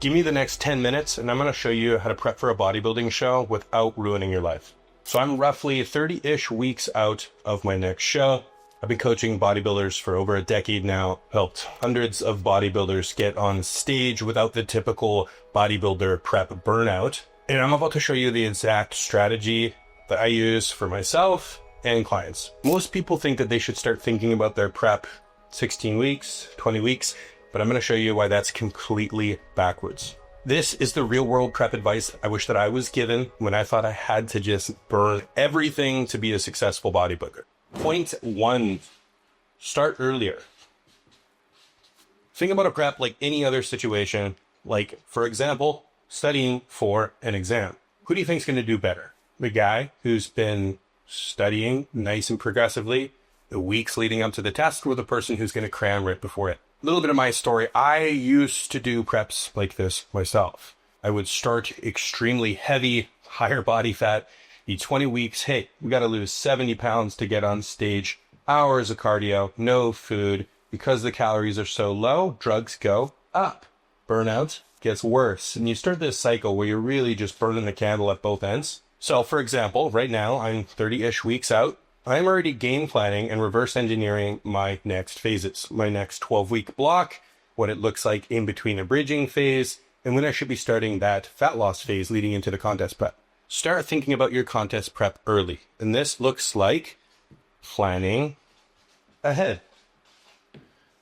Give me the next 10 minutes and I'm going to show you how to prep for a bodybuilding show without ruining your life. So I'm roughly 30-ish weeks out of my next show. I've been coaching bodybuilders for over a decade now, helped hundreds of bodybuilders get on stage without the typical bodybuilder prep burnout. And I'm about to show you the exact strategy that I use for myself and clients. Most people think that they should start thinking about their prep 16 weeks, 20 weeks, but I'm going to show you why that's completely backwards. This is the real world prep advice I wish that I was given when I thought I had to just burn everything to be a successful bodybuilder. Point one, start earlier. Think about a prep like any other situation, like, for example, studying for an exam. Who do you think is going to do better? The guy who's been studying nice and progressively the weeks leading up to the test, or the person who's going to cram right before it? A little bit of my story. I used to do preps like this myself. I would start extremely heavy, higher body fat. Each 20 weeks, hey, we got to lose 70 pounds to get on stage. Hours of cardio, no food. Because the calories are so low, drugs go up. Burnout gets worse. And you start this cycle where you're really just burning the candle at both ends. So, for example, right now, I'm 30-ish weeks out. I'm already game planning and reverse engineering my next phases, my next 12-week block, what it looks like in between a bridging phase, and when I should be starting that fat loss phase leading into the contest prep. Start thinking about your contest prep early. And this looks like planning ahead.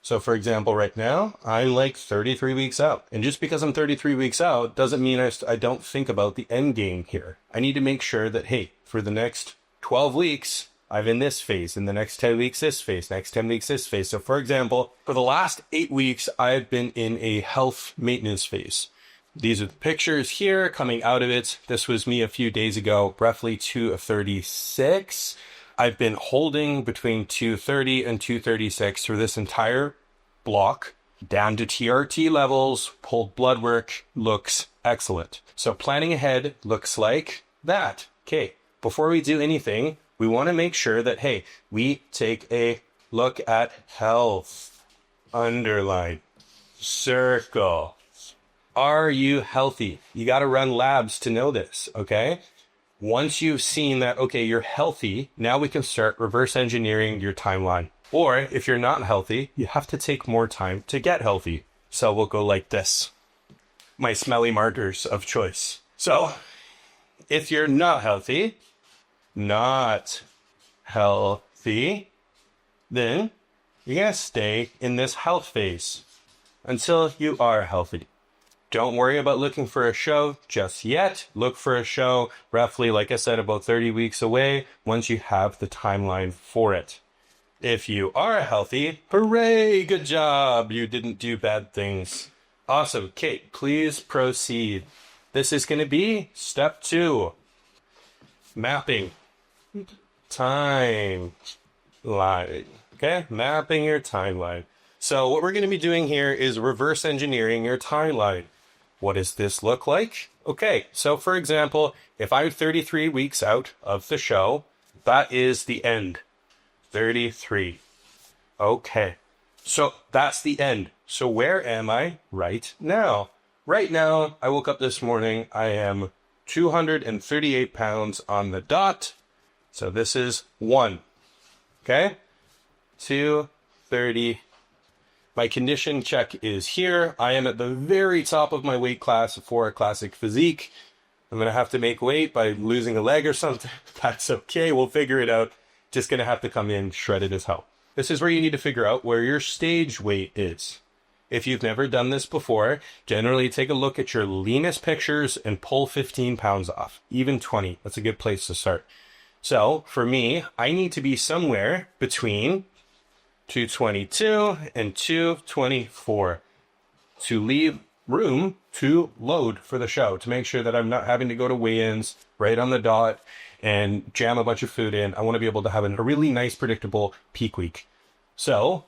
So for example, right now, I'm like 33 weeks out. And just because I'm 33 weeks out doesn't mean I don't think about the end game here. I need to make sure that, hey, for the next 12 weeks, I'm in this phase. In the next 10 weeks, this phase. Next 10 weeks, this phase. So for example, for the last 8 weeks, I've been in a health maintenance phase. These are the pictures here coming out of it. This was me a few days ago, roughly 236. I've been holding between 230 and 236 for this entire block, down to TRT levels, pulled blood work, looks excellent. So planning ahead looks like that. Okay, before we do anything, we want to make sure that, hey, we take a look at health. Underline. Circle. Are you healthy? You got to run labs to know this, okay? Once you've seen that, okay, you're healthy, now we can start reverse engineering your timeline. Or if you're not healthy, you have to take more time to get healthy. So we'll go like this. My smelly markers of choice. So if you're not healthy, then you're going to stay in this health phase until you are healthy. Don't worry about looking for a show just yet. Look for a show roughly, like I said, about 30 weeks away once you have the timeline for it. If you are healthy, hooray, good job. You didn't do bad things. Awesome. Kate, please proceed. This is going to be step 2. Mapping. Timeline. Okay, mapping your timeline. So what we're going to be doing here is reverse engineering your timeline. What does this look like? Okay, so for example, if I'm 33 weeks out of the show, that is the end. 33. Okay, so that's the end. So where am I right now? Right now, I woke up this morning, I am 238 pounds on the dot. So this is 1. Okay? 230. My condition check is here. I am at the very top of my weight class for a classic physique. I'm going to have to make weight by losing a leg or something. That's okay. We'll figure it out. Just going to have to come in shredded as hell. This is where you need to figure out where your stage weight is. If you've never done this before, generally take a look at your leanest pictures and pull 15 pounds off, even 20. That's a good place to start. So for me, I need to be somewhere between 222 and 224 to leave room to load for the show, to make sure that I'm not having to go to weigh-ins right on the dot and jam a bunch of food in. I want to be able to have a really nice, predictable peak week. So,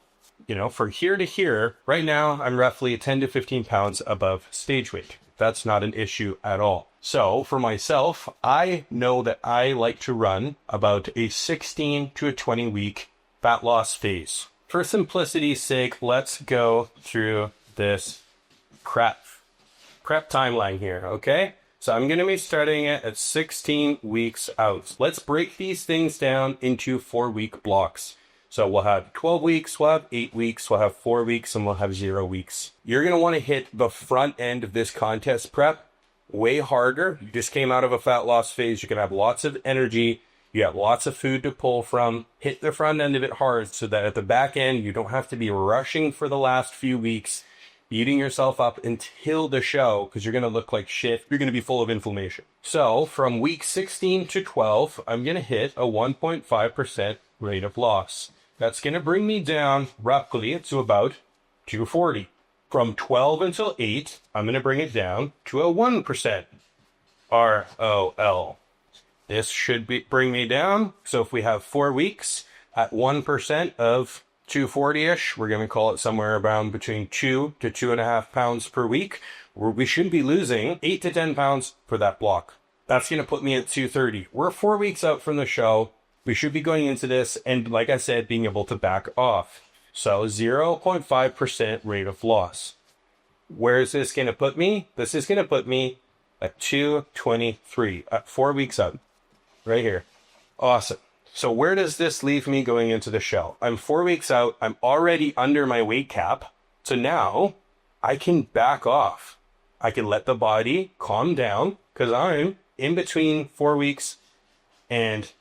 for here to here, right now, I'm roughly 10 to 15 pounds above stage weight. That's not an issue at all. So for myself, I know that I like to run about a 16 to a 20 week fat loss phase. For simplicity's sake, let's go through this crap prep timeline here, okay? So I'm going to be starting it at 16 weeks out. Let's break these things down into 4-week blocks. So we'll have 12 weeks, we'll have 8 weeks, we'll have 4 weeks, and we'll have 0 weeks. You're going to want to hit the front end of this contest prep way harder. You just came out of a fat loss phase. You're going to have lots of energy. You have lots of food to pull from. Hit the front end of it hard so that at the back end, you don't have to be rushing for the last few weeks, beating yourself up until the show, because you're going to look like shit. You're going to be full of inflammation. So from week 16 to 12, I'm going to hit a 1.5% rate of loss. That's going to bring me down roughly to about 240. From 12 until 8, I'm going to bring it down to a 1% ROL. This should bring me down. So if we have 4 weeks at 1% of 240-ish, we're going to call it somewhere around between 2 to 2.5 pounds per week, where we should be losing 8 to 10 pounds for that block. That's going to put me at 230. We're 4 weeks out from the show. We should be going into this and, like I said, being able to back off. So 0.5% rate of loss. Where is this going to put me? This is going to put me at 223 at 4 weeks out. Right here. Awesome. So where does this leave me going into the show? I'm 4 weeks out. I'm already under my weight cap. So now I can back off. I can let the body calm down because I'm in between 4 weeks and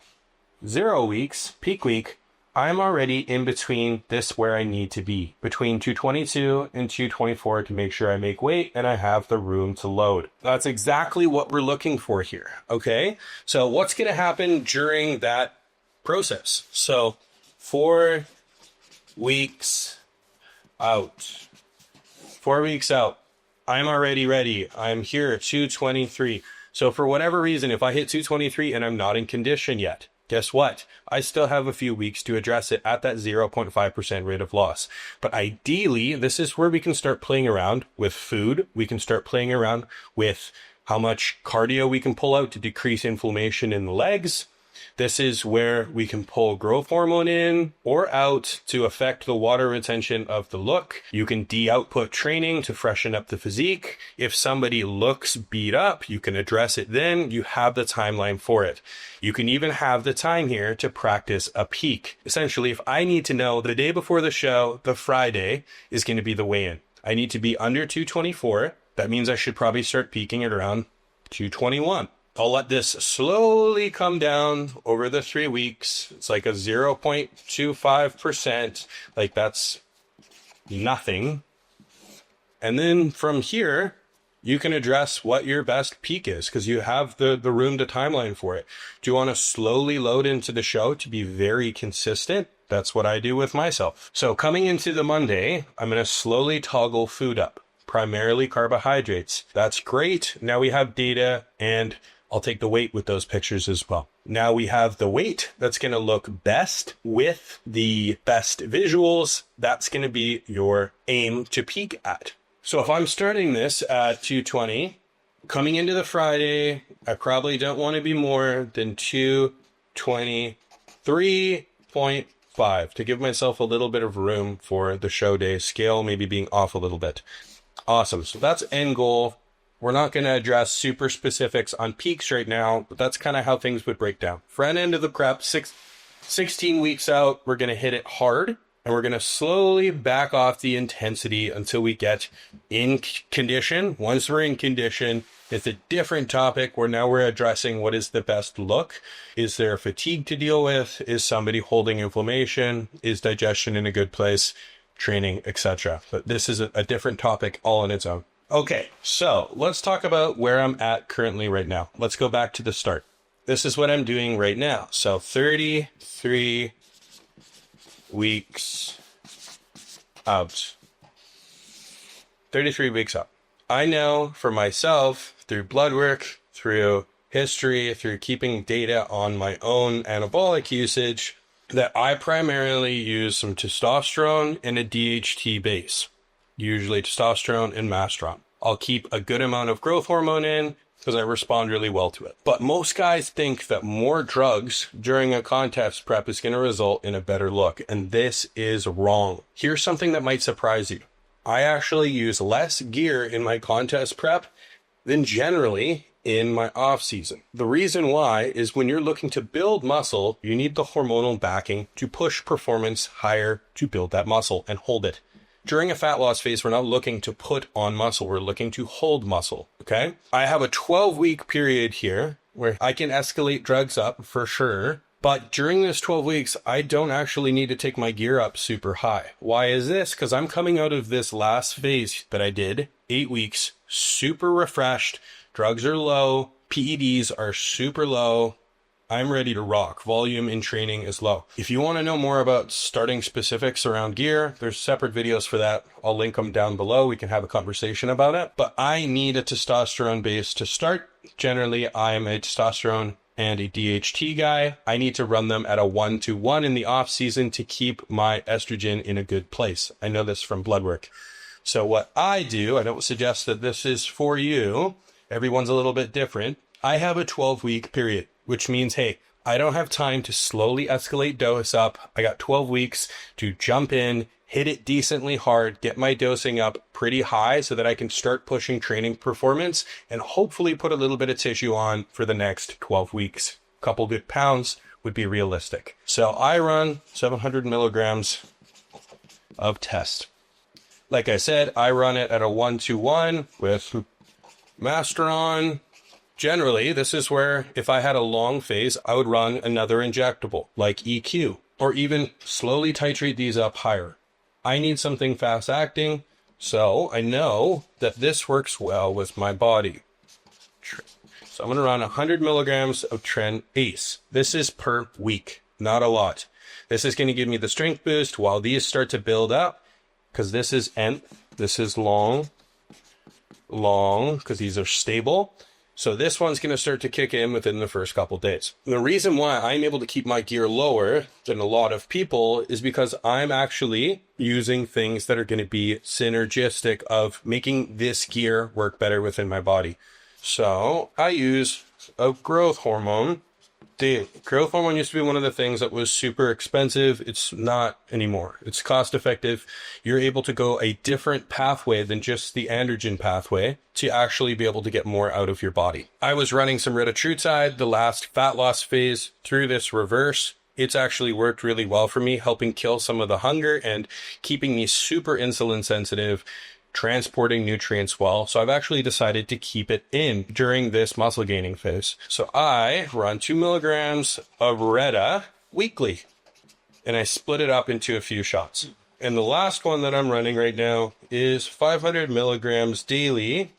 0 weeks, peak week. I'm already in between this where I need to be, between 222 and 224 to make sure I make weight and I have the room to load. That's exactly what we're looking for here, okay? So what's going to happen during that process? So 4 weeks out. 4 weeks out. I'm already ready. I'm here at 223. So for whatever reason, if I hit 223 and I'm not in condition yet, guess what? I still have a few weeks to address it at that 0.5% rate of loss. But ideally, this is where we can start playing around with food. We can start playing around with how much cardio we can pull out to decrease inflammation in the legs. This is where we can pull growth hormone in or out to affect the water retention of the look. You can de-output training to freshen up the physique. If somebody looks beat up, you can address it then. You have the timeline for it. You can even have the time here to practice a peak. Essentially, if I need to know the day before the show, the Friday is going to be the weigh-in. I need to be under 224. That means I should probably start peaking at around 221. I'll let this slowly come down over the 3 weeks. It's like a 0.25%. Like that's nothing. And then from here, you can address what your best peak is because you have the room to timeline for it. Do you want to slowly load into the show to be very consistent? That's what I do with myself. So coming into the Monday, I'm going to slowly toggle food up, primarily carbohydrates. That's great. Now we have data and I'll take the weight with those pictures as well. Now we have the weight that's going to look best with the best visuals. That's going to be your aim to peak at. So if I'm starting this at 220, coming into the Friday, I probably don't want to be more than 223.5 to give myself a little bit of room for the show day scale, maybe being off a little bit. Awesome. So that's end goal. We're not going to address super specifics on peaks right now, but that's kind of how things would break down. Front end of the prep, 16 weeks out, we're going to hit it hard, and we're going to slowly back off the intensity until we get in condition. Once we're in condition, it's a different topic where now we're addressing what is the best look. Is there fatigue to deal with? Is somebody holding inflammation? Is digestion in a good place? Training, etc. But this is a different topic all on its own. Okay, so let's talk about where I'm at currently right now. Let's go back to the start. This is what I'm doing right now. So 33 weeks out. 33 weeks out. I know for myself, through blood work, through history, through keeping data on my own anabolic usage, that I primarily use some testosterone and a DHT base. Usually testosterone and mastron. I'll keep a good amount of growth hormone in because I respond really well to it. But most guys think that more drugs during a contest prep is going to result in a better look. And this is wrong. Here's something that might surprise you. I actually use less gear in my contest prep than generally in my off season. The reason why is when you're looking to build muscle, you need the hormonal backing to push performance higher to build that muscle and hold it. During a fat loss phase, we're not looking to put on muscle. We're looking to hold muscle, okay? I have a 12-week period here where I can escalate drugs up for sure. But during this 12 weeks, I don't actually need to take my gear up super high. Why is this? Because I'm coming out of this last phase that I did, 8 weeks, super refreshed. Drugs are low. PEDs are super low. I'm ready to rock. Volume in training is low. If you want to know more about starting specifics around gear, there's separate videos for that. I'll link them down below. We can have a conversation about it. But I need a testosterone base to start. Generally, I'm a testosterone and a DHT guy. I need to run them at a 1-to-1 in the off season to keep my estrogen in a good place. I know this from blood work. So what I do, I don't suggest that this is for you. Everyone's a little bit different. I have a 12-week period, which means, hey, I don't have time to slowly escalate dose up. I got 12 weeks to jump in, hit it decently hard, get my dosing up pretty high so that I can start pushing training performance and hopefully put a little bit of tissue on for the next 12 weeks. A couple good pounds would be realistic. So I run 700 milligrams of test. Like I said, I run it at a 1-to-1 with Masteron. Generally, this is where if I had a long phase, I would run another injectable like EQ or even slowly titrate these up higher. I need something fast acting, so I know that this works well with my body. So I'm going to run 100 milligrams of Tren Ace. This is per week, not a lot. This is going to give me the strength boost while these start to build up, because this is nth, this is long, because these are stable. So this one's going to start to kick in within the first couple days. And the reason why I'm able to keep my gear lower than a lot of people is because I'm actually using things that are going to be synergistic of making this gear work better within my body. So I use a growth hormone. The growth hormone used to be one of the things that was super expensive. It's not anymore. It's cost effective. You're able to go a different pathway than just the androgen pathway to actually be able to get more out of your body. I was running some retatrutide the last fat loss phase through this reverse. It's actually worked really well for me, helping kill some of the hunger and keeping me super insulin sensitive, transporting nutrients well. So I've actually decided to keep it in during this muscle gaining phase. So I run 2 milligrams of Reta weekly, and I split it up into a few shots. And the last one that I'm running right now is 500 milligrams daily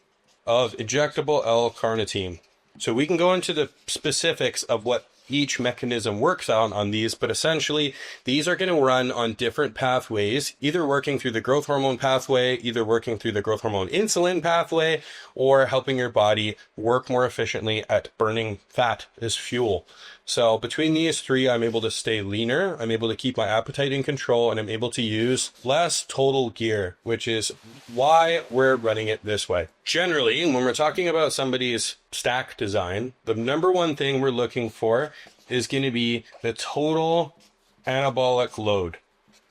of injectable L-carnitine. So we can go into the specifics of what each mechanism works on these, but essentially these are going to run on different pathways, either working through the growth hormone pathway, either working through the growth hormone insulin pathway, or helping your body work more efficiently at burning fat as fuel. So between these three, I'm able to stay leaner, I'm able to keep my appetite in control, and I'm able to use less total gear, which is why we're running it this way. Generally, when we're talking about somebody's stack design, the number one thing we're looking for is going to be the total anabolic load.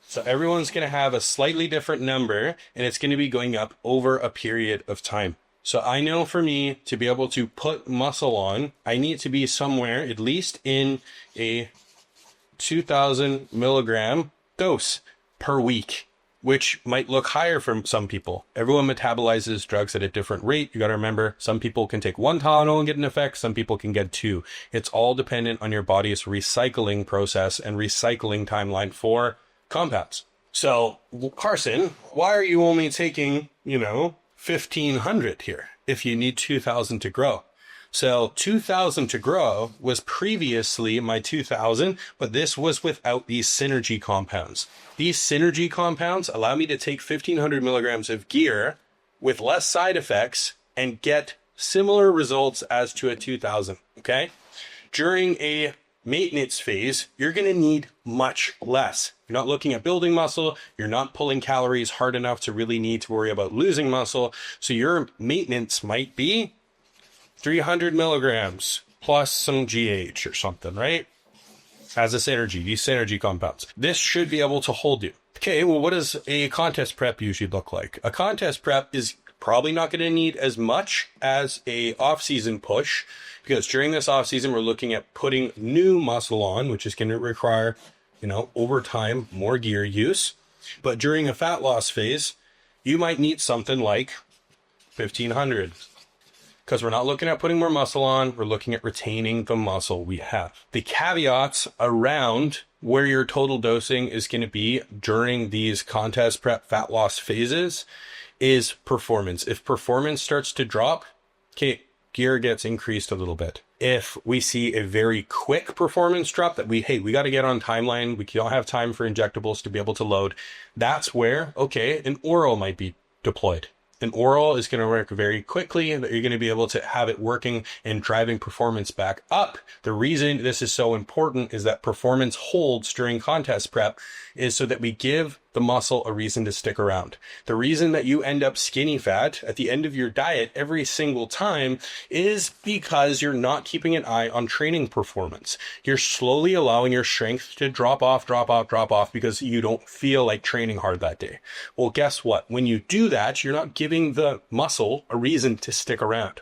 So everyone's going to have a slightly different number, and it's going to be going up over a period of time. So I know for me to be able to put muscle on, I need to be somewhere at least in a 2,000 milligram dose per week, which might look higher for some people. Everyone metabolizes drugs at a different rate. You got to remember, some people can take one Tylenol and get an effect. Some people can get two. It's all dependent on your body's recycling process and recycling timeline for compounds. So Carson, why are you only taking, 1,500 here if you need 2,000 to grow? So 2,000 to grow was previously my 2,000, but this was without these synergy compounds. These synergy compounds allow me to take 1,500 milligrams of gear with less side effects and get similar results as to a 2,000, okay? During a maintenance phase, you're going to need much less. You're not looking at building muscle. You're not pulling calories hard enough to really need to worry about losing muscle. So your maintenance might be 300 milligrams plus some GH or something, right? As a synergy, these synergy compounds. This should be able to hold you. Okay, well, what does a contest prep usually look like? A contest prep is probably not going to need as much as a off-season push, because during this off-season, we're looking at putting new muscle on, which is going to require, over time, more gear use. But during a fat loss phase, you might need something like 1,500. Because we're not looking at putting more muscle on, we're looking at retaining the muscle we have. The caveats around where your total dosing is going to be during these contest prep fat loss phases is performance. If performance starts to drop, okay, gear gets increased a little bit. If we see a very quick performance drop that we got to get on timeline, we don't have time for injectables to be able to load, that's where, okay, an oral might be deployed. An oral is going to work very quickly, and you're going to be able to have it working and driving performance back up. The reason this is so important is that performance holds during contest prep is so that we give the muscle a reason to stick around. The reason that you end up skinny fat at the end of your diet every single time is because you're not keeping an eye on training performance. You're slowly allowing your strength to drop off because you don't feel like training hard that day. Well, guess what? When you do that, you're not giving the muscle a reason to stick around.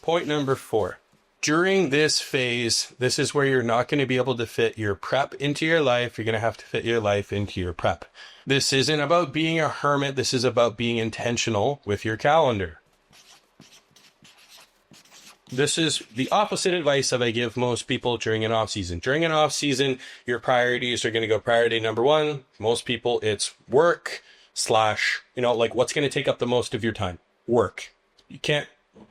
Point number 4. During this phase, this is where you're not going to be able to fit your prep into your life. You're going to have to fit your life into your prep. This isn't about being a hermit. This is about being intentional with your calendar. This is the opposite advice that I give most people during an off season. During an off season, your priorities are going to go priority number 1. Most people, it's work / what's going to take up the most of your time? Work. You can't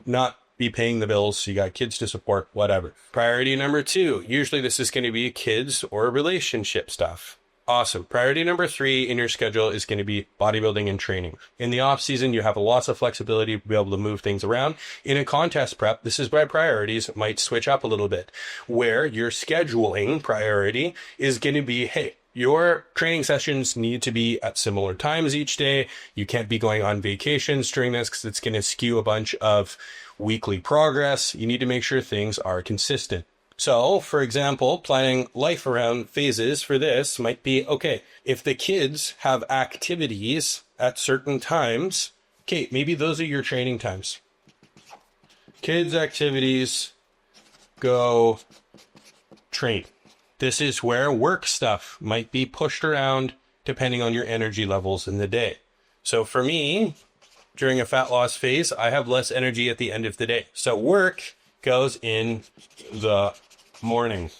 not be paying the bills. You got kids to support, whatever. Priority number 2, usually this is going to be kids or relationship stuff. Awesome. Priority number 3 in your schedule is going to be bodybuilding and training. In the off season, you have lots of flexibility to be able to move things around. In a contest prep, this is where priorities might switch up a little bit, where your scheduling priority is going to be, hey, your training sessions need to be at similar times each day. You can't be going on vacations during this because it's going to skew a bunch of weekly progress. You need to make sure things are consistent. So, for example, planning life around phases for this might be, okay, if the kids have activities at certain times, okay, maybe those are your training times. Kids' activities, go train. This is where work stuff might be pushed around depending on your energy levels in the day. So for me, during a fat loss phase, I have less energy at the end of the day. So work goes in the morning.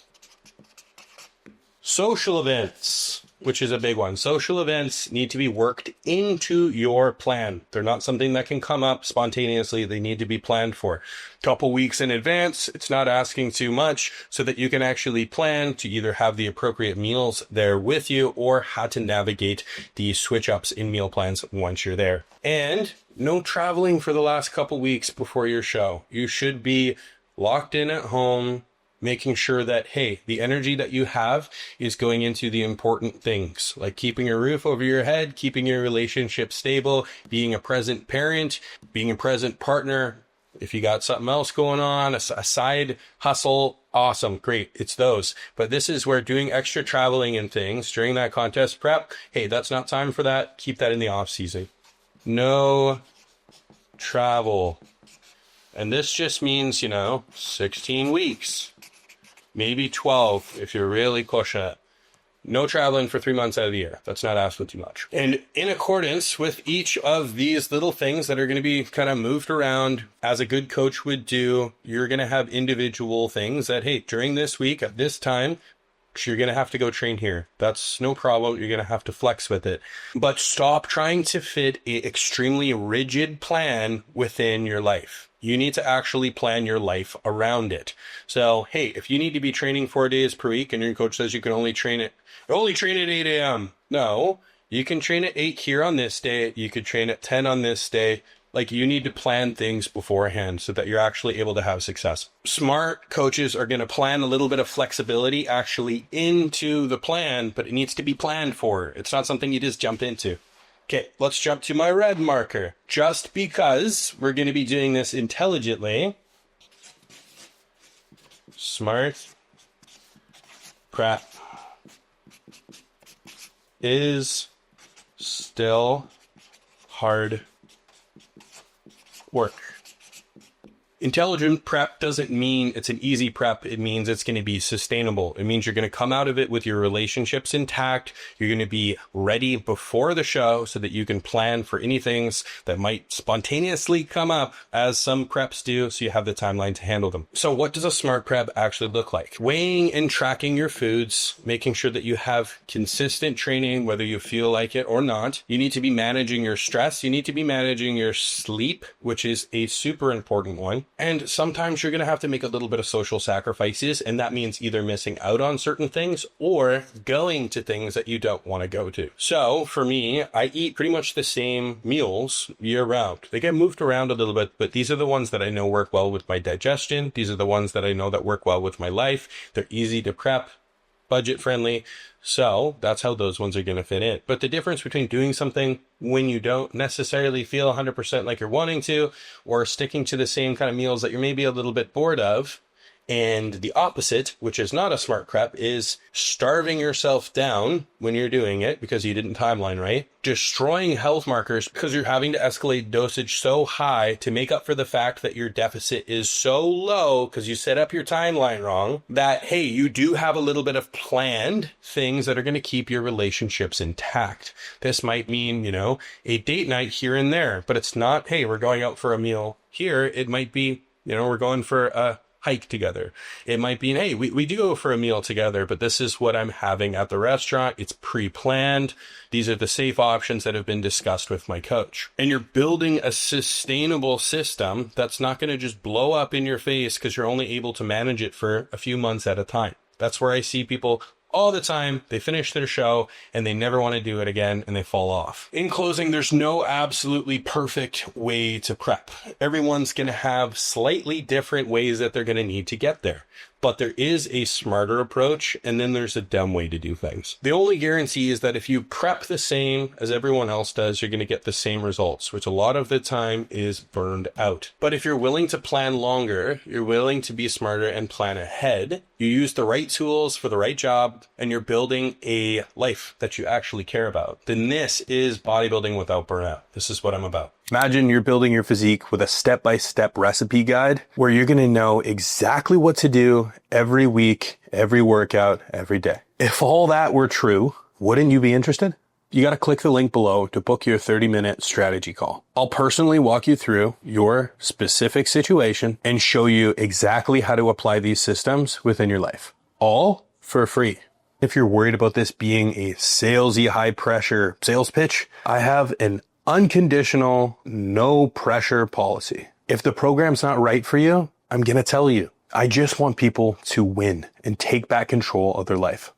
Social events, which is a big one. Social events need to be worked into your plan. They're not something that can come up spontaneously. They need to be planned for a couple weeks in advance. It's not asking too much so that you can actually plan to either have the appropriate meals there with you or how to navigate the switch ups in meal plans once you're there. And no traveling for the last couple weeks before your show. You should be locked in at home, making sure that, hey, the energy that you have is going into the important things, like keeping a roof over your head, keeping your relationship stable, being a present parent, being a present partner. If you got something else going on, a side hustle, awesome, great, it's those. But this is where doing extra traveling and things during that contest prep, hey, that's not time for that. Keep that in the off season. No travel. And this just means, 16 weeks. Maybe 12 if you're really pushing it. No traveling for 3 months out of the year. That's not asking too much. And in accordance with each of these little things that are going to be kind of moved around, as a good coach would do, you're going to have individual things that, hey, during this week at this time, you're going to have to go train here. That's no problem. You're going to have to flex with it. But stop trying to fit an extremely rigid plan within your life. You need to actually plan your life around it. So, hey, if you need to be training 4 days per week and your coach says you can only train at 8 a.m. No, you can train at 8 here on this day. You could train at 10 on this day. Like, you need to plan things beforehand so that you're actually able to have success. Smart coaches are going to plan a little bit of flexibility actually into the plan, but it needs to be planned for. It's not something you just jump into. Okay, let's jump to my red marker. Just because we're going to be doing this intelligently, smart prep is still hard work. Intelligent prep doesn't mean it's an easy prep. It means it's going to be sustainable. It means you're going to come out of it with your relationships intact. You're going to be ready before the show so that you can plan for any things that might spontaneously come up, as some preps do, so you have the timeline to handle them. So what does a smart prep actually look like? Weighing and tracking your foods, making sure that you have consistent training, whether you feel like it or not. You need to be managing your stress. You need to be managing your sleep, which is a super important one. And sometimes you're going to have to make a little bit of social sacrifices, and that means either missing out on certain things or going to things that you don't want to go to. So for me, I eat pretty much the same meals year round. They get moved around a little bit, but these are the ones that I know work well with my digestion. These are the ones that I know that work well with my life. They're easy to prep, budget friendly. So that's how those ones are going to fit in. But the difference between doing something when you don't necessarily feel 100% like you're wanting to, or sticking to the same kind of meals that you're maybe a little bit bored of, and the opposite, which is not a smart prep, is starving yourself down when you're doing it because you didn't timeline right, destroying health markers because you're having to escalate dosage so high to make up for the fact that your deficit is so low because you set up your timeline wrong, that, hey, you do have a little bit of planned things that are going to keep your relationships intact. This might mean, a date night here and there, but it's not, hey, we're going out for a meal here. It might be, we're going for a hike together. It might be, hey, we do go for a meal together, but this is what I'm having at the restaurant. It's pre-planned. These are the safe options that have been discussed with my coach. And you're building a sustainable system that's not going to just blow up in your face because you're only able to manage it for a few months at a time. That's where I see people all the time. They finish their show and they never want to do it again and they fall off. In closing, there's no absolutely perfect way to prep. Everyone's going to have slightly different ways that they're going to need to get there. But there is a smarter approach, and then there's a dumb way to do things. The only guarantee is that if you prep the same as everyone else does, you're going to get the same results, which a lot of the time is burned out. But if you're willing to plan longer, you're willing to be smarter and plan ahead, you use the right tools for the right job, and you're building a life that you actually care about, then this is bodybuilding without burnout. This is what I'm about. Imagine you're building your physique with a step-by-step recipe guide where you're going to know exactly what to do every week, every workout, every day. If all that were true, wouldn't you be interested? You got to click the link below to book your 30-minute strategy call. I'll personally walk you through your specific situation and show you exactly how to apply these systems within your life, all for free. If you're worried about this being a salesy, high-pressure sales pitch, I have an unconditional, no pressure policy. If the program's not right for you, I'm going to tell you. I just want people to win and take back control of their life.